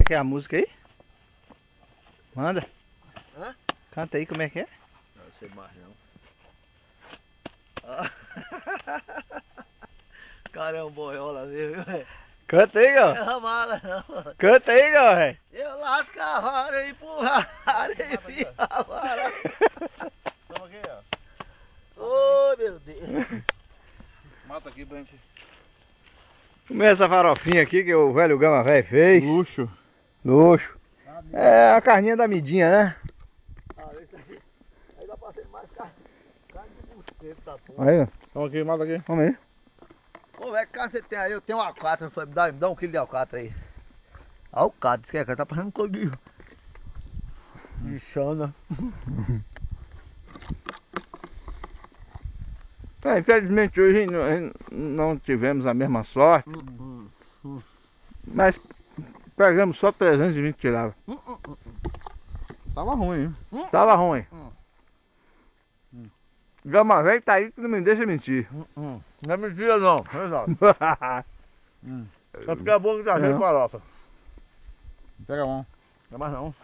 Que é a música aí? Manda. Hã? Canta aí como é que é? Não sei mais não. Cara, é um boiola mesmo, velho. Canta aí, Não Gal. é ramada não. Canta aí, Gal, velho. Eu lasco a vara, empurro a vara, enfio a vara. Toma aqui, ó. Oh, meu Deus. Mata aqui pra gente. Comer essa farofinha aqui que o velho Gama velho fez. Luxo. Luxo. É a carninha da midinha, né? Ah, esse aí. Aí dá pra ser mais carne de buceta essa porra. Aí, ó. Toma aqui, mata aqui. Vamos aí. Ô, velho, que carne você tem aí? Eu tenho uma alcatra, não foi? Me dá 1 quilo de alcatra aí. Alcatra, isso que é, tá parecendo um coguinho. Bichana. Infelizmente hoje não tivemos a mesma sorte, mas pegamos só 320 tiladas. Tava ruim, hein? Tava ruim. Gama velho tá aí que não me deixa mentir. Não é mentira não, exato. É porque a boca tá cheia de farofa. Pega a mão. Não é mais não.